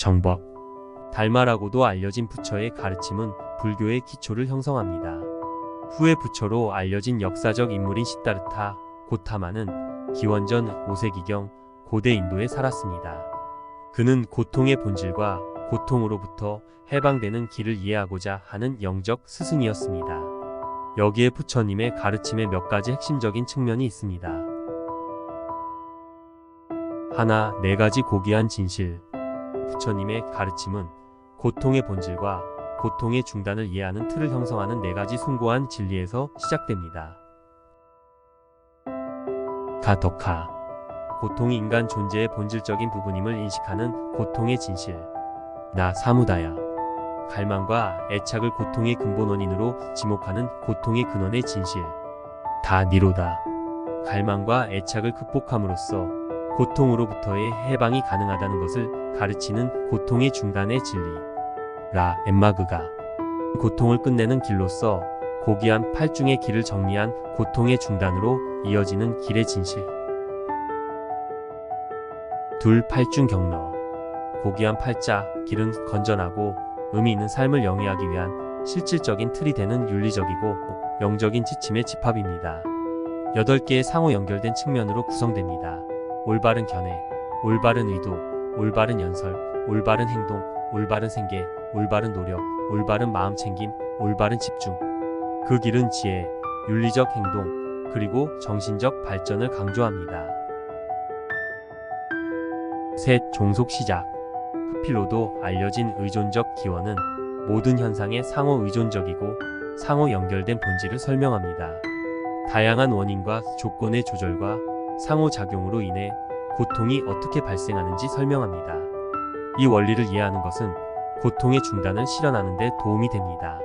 정법, 달마라고도 알려진 부처의 가르침은 불교의 기초를 형성합니다. 후에 부처로 알려진 역사적 인물인 시다르타, 고타마는 기원전 5세기경 고대 인도에 살았습니다. 그는 고통의 본질과 고통으로부터 해방되는 길을 이해하고자 하는 영적 스승이었습니다. 여기에 부처님의 가르침에 몇 가지 핵심적인 측면이 있습니다. 하나, 네 가지 고귀한 진실. 부처님의 가르침은 고통의 본질과 고통의 중단을 이해하는 틀을 형성하는 네 가지 숭고한 진리에서 시작됩니다. 가덕하, 고통이 인간 존재의 본질적인 부분임을 인식하는 고통의 진실. 나 사무다야, 갈망과 애착을 고통의 근본 원인으로 지목하는 고통의 근원의 진실. 다 니로다, 갈망과 애착을 극복함으로써 고통으로부터의 해방이 가능하다는 것을 가르치는 고통의 중단의 진리. 라 엠마그가, 고통을 끝내는 길로서 고귀한 팔중의 길을 정리한 고통의 중단으로 이어지는 길의 진실. 둘, 팔중 경러. 고귀한 팔자, 길은 건전하고 의미 있는 삶을 영위하기 위한 실질적인 틀이 되는 윤리적이고 영적인 지침의 집합입니다. 8개의 상호 연결된 측면으로 구성됩니다. 올바른 견해, 올바른 의도, 올바른 연설, 올바른 행동, 올바른 생계, 올바른 노력, 올바른 마음챙김, 올바른 집중. 그 길은 지혜, 윤리적 행동, 그리고 정신적 발전을 강조합니다. 셋, 종속 시작. 흡필로도 알려진 의존적 기원은 모든 현상의 상호 의존적이고 상호 연결된 본질을 설명합니다. 다양한 원인과 조건의 조절과 상호작용으로 인해 고통이 어떻게 발생하는지 설명합니다. 이 원리를 이해하는 것은 고통의 중단을 실현하는 데 도움이 됩니다.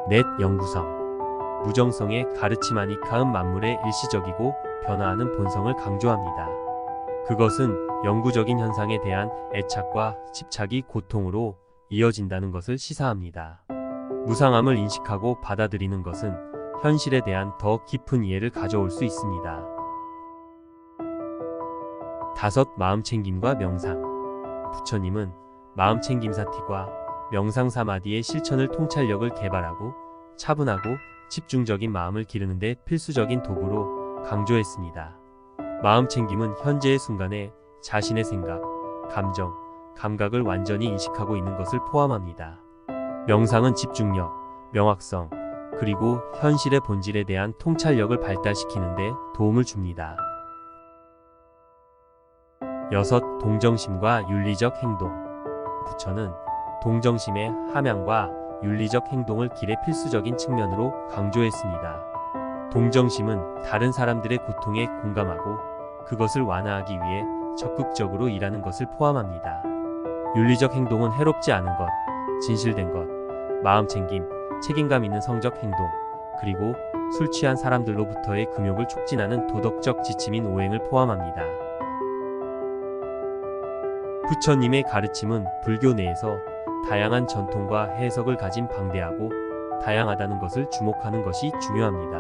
넷, 영구성. 무정성의 가르침 아니카은 만물의 일시적이고 변화하는 본성을 강조합니다. 그것은 영구적인 현상에 대한 애착과 집착이 고통으로 이어진다는 것을 시사합니다. 무상함을 인식하고 받아들이는 것은 현실에 대한 더 깊은 이해를 가져올 수 있습니다. 다섯, 마음챙김과 명상. 부처님은 마음챙김사티과 명상사마디의 실천을 통찰력을 개발하고 차분하고 집중적인 마음을 기르는 데 필수적인 도구로 강조했습니다. 마음챙김은 현재의 순간에 자신의 생각, 감정, 감각을 완전히 인식하고 있는 것을 포함합니다. 명상은 집중력, 명확성, 그리고 현실의 본질에 대한 통찰력을 발달시키는 데 도움을 줍니다. 여섯, 동정심과 윤리적 행동. 부처는 동정심의 함양과 윤리적 행동을 길의 필수적인 측면으로 강조했습니다. 동정심은 다른 사람들의 고통에 공감하고 그것을 완화하기 위해 적극적으로 일하는 것을 포함합니다. 윤리적 행동은 해롭지 않은 것, 진실된 것, 마음챙김, 책임감 있는 성적 행동, 그리고 술 취한 사람들로부터의 금욕을 촉진하는 도덕적 지침인 오행을 포함합니다. 부처님의 가르침은 불교 내에서 다양한 전통과 해석을 가진 방대하고 다양하다는 것을 주목하는 것이 중요합니다.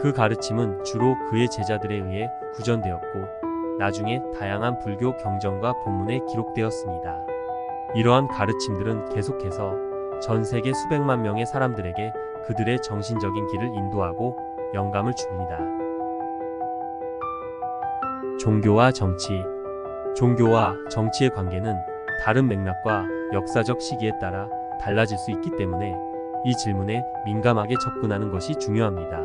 그 가르침은 주로 그의 제자들에 의해 구전되었고 나중에 다양한 불교 경전과 본문에 기록되었습니다. 이러한 가르침들은 계속해서 전 세계 수백만 명의 사람들에게 그들의 정신적인 길을 인도하고 영감을 줍니다. 종교와 정치. 종교와 정치의 관계는 다른 맥락과 역사적 시기에 따라 달라질 수 있기 때문에 이 질문에 민감하게 접근하는 것이 중요합니다.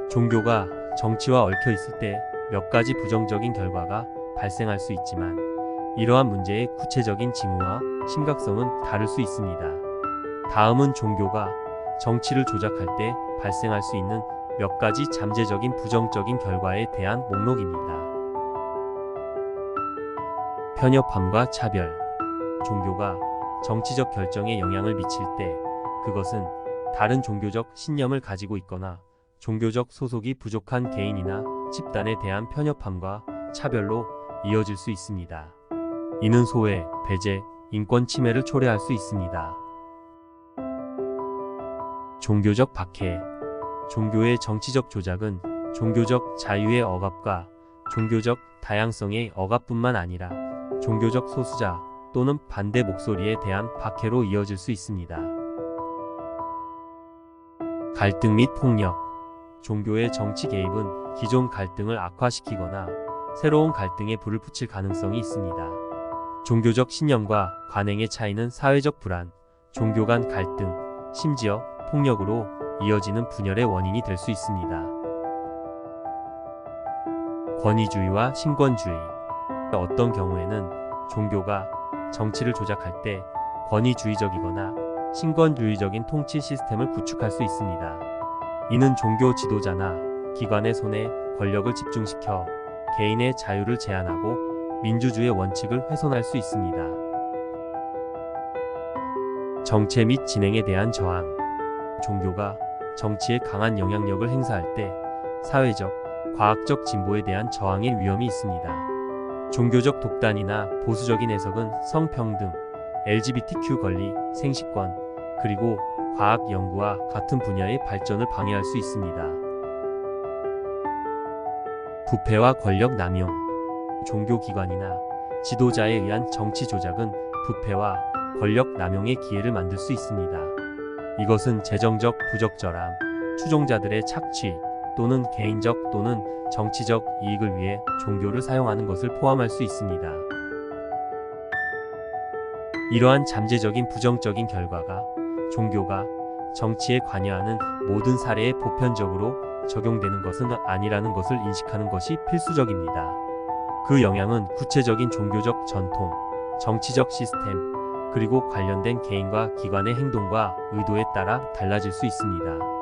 종교가 정치와 얽혀 있을 때 몇 가지 부정적인 결과가 발생할 수 있지만 이러한 문제의 구체적인 징후와 심각성은 다를 수 있습니다. 다음은 종교가 정치를 조작할 때 발생할 수 있는 몇 가지 잠재적인 부정적인 결과에 대한 목록입니다. 편협함과 차별. 종교가 정치적 결정에 영향을 미칠 때 그것은 다른 종교적 신념을 가지고 있거나 종교적 소속이 부족한 개인이나 집단에 대한 편협함과 차별로 이어질 수 있습니다. 이는 소외, 배제, 인권 침해를 초래할 수 있습니다. 종교적 박해. 종교의 정치적 조작은 종교적 자유의 억압과 종교적 다양성의 억압뿐만 아니라 종교적 소수자 또는 반대 목소리에 대한 박해로 이어질 수 있습니다. 갈등 및 폭력. 종교의 정치 개입은 기존 갈등을 악화시키거나 새로운 갈등에 불을 붙일 가능성이 있습니다. 종교적 신념과 관행의 차이는 사회적 불안, 종교 간 갈등, 심지어 폭력으로 이어지는 분열의 원인이 될 수 있습니다. 권위주의와 신권주의. 어떤 경우에는 종교가 정치를 조작할 때 권위주의적이거나 신권주의적인 통치 시스템을 구축할 수 있습니다. 이는 종교 지도자나 기관의 손에 권력을 집중시켜 개인의 자유를 제한하고 민주주의의 원칙을 훼손할 수 있습니다. 정체 및 진행에 대한 저항. 종교가 정치에 강한 영향력을 행사할 때 사회적, 과학적 진보에 대한 저항의 위험이 있습니다. 종교적 독단이나 보수적인 해석은 성평등, LGBTQ 권리, 생식권, 그리고 과학 연구와 같은 분야의 발전을 방해할 수 있습니다. 부패와 권력 남용. 종교기관이나 지도자에 의한 정치 조작은 부패와 권력 남용의 기회를 만들 수 있습니다. 이것은 재정적 부적절함, 추종자들의 착취 또는 개인적 또는 정치적 이익을 위해 종교를 사용하는 것을 포함할 수 있습니다. 이러한 잠재적인 부정적인 결과가 종교가 정치에 관여하는 모든 사례에 보편적으로 적용되는 것은 아니라는 것을 인식하는 것이 필수적입니다. 그 영향은 구체적인 종교적 전통, 정치적 시스템, 그리고 관련된 개인과 기관의 행동과 의도에 따라 달라질 수 있습니다.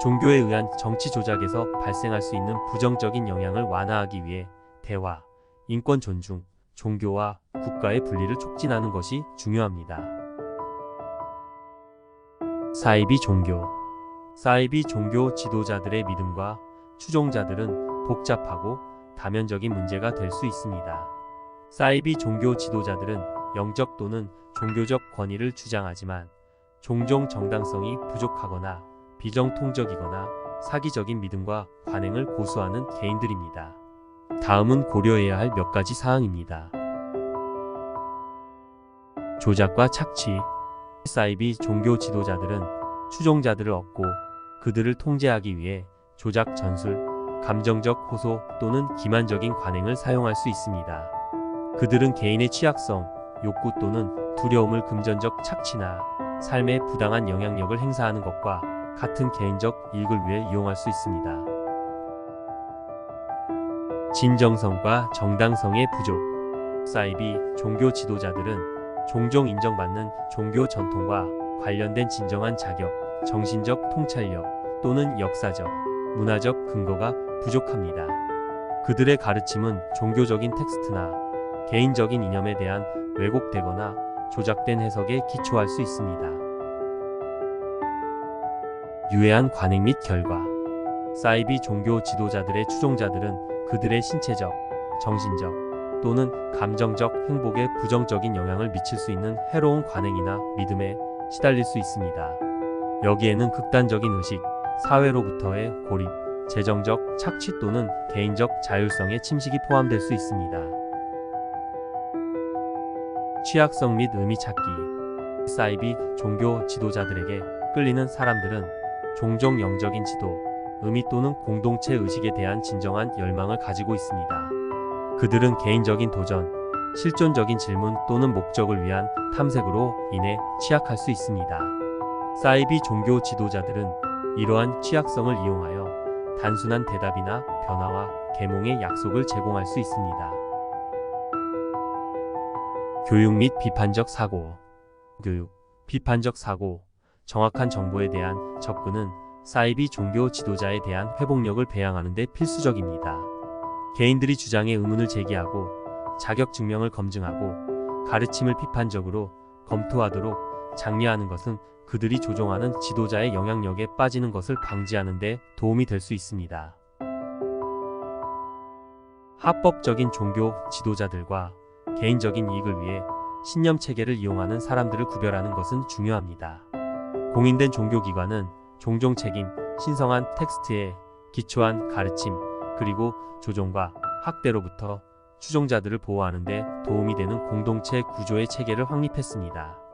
종교에 의한 정치 조작에서 발생할 수 있는 부정적인 영향을 완화하기 위해 대화, 인권 존중, 종교와 국가의 분리를 촉진하는 것이 중요합니다. 사이비 종교. 사이비 종교 지도자들의 믿음과 추종자들은 복잡하고 다면적인 문제가 될 수 있습니다. 사이비 종교 지도자들은 영적 또는 종교적 권위를 주장하지만 종종 정당성이 부족하거나 비정통적이거나 사기적인 믿음과 관행을 고수하는 개인들입니다. 다음은 고려해야 할 몇 가지 사항입니다. 조작과 착취. 사이비 종교 지도자들은 추종자들을 얻고 그들을 통제하기 위해 조작 전술, 감정적 호소 또는 기만적인 관행을 사용할 수 있습니다. 그들은 개인의 취약성, 욕구 또는 두려움을 금전적 착취나 삶에 부당한 영향력을 행사하는 것과 같은 개인적 이익을 위해 이용할 수 있습니다. 진정성과 정당성의 부족. 사이비 종교 지도자들은 종종 인정받는 종교 전통과 관련된 진정한 자격, 정신적 통찰력 또는 역사적, 문화적 근거가 부족합니다. 그들의 가르침은 종교적인 텍스트나 개인적인 이념에 대한 왜곡되거나 조작된 해석에 기초할 수 있습니다. 유해한 관행 및 결과. 사이비 종교 지도자들의 추종자들은 그들의 신체적, 정신적 또는 감정적 행복에 부정적인 영향을 미칠 수 있는 해로운 관행이나 믿음에 시달릴 수 있습니다. 여기에는 극단적인 의식, 사회로부터의 고립, 재정적 착취 또는 개인적 자율성의 침식이 포함될 수 있습니다. 취약성 및 의미 찾기. 사이비 종교 지도자들에게 끌리는 사람들은 종종 영적인 지도, 의미 또는 공동체 의식에 대한 진정한 열망을 가지고 있습니다. 그들은 개인적인 도전, 실존적인 질문 또는 목적을 위한 탐색으로 인해 취약할 수 있습니다. 사이비 종교 지도자들은 이러한 취약성을 이용하여 단순한 대답이나 변화와 계몽의 약속을 제공할 수 있습니다. 교육 및 비판적 사고. 교육, 비판적 사고, 정확한 정보에 대한 접근은 사이비 종교 지도자에 대한 회복력을 배양하는 데 필수적입니다. 개인들이 주장에 의문을 제기하고 자격 증명을 검증하고 가르침을 비판적으로 검토하도록 장려하는 것은 그들이 조종하는 지도자의 영향력에 빠지는 것을 방지하는 데 도움이 될 수 있습니다. 합법적인 종교 지도자들과 개인적인 이익을 위해 신념 체계를 이용하는 사람들을 구별하는 것은 중요합니다. 공인된 종교기관은 종종 책임, 신성한 텍스트에 기초한 가르침, 그리고 조종과 학대로부터 추종자들을 보호하는 데 도움이 되는 공동체 구조의 체계를 확립했습니다.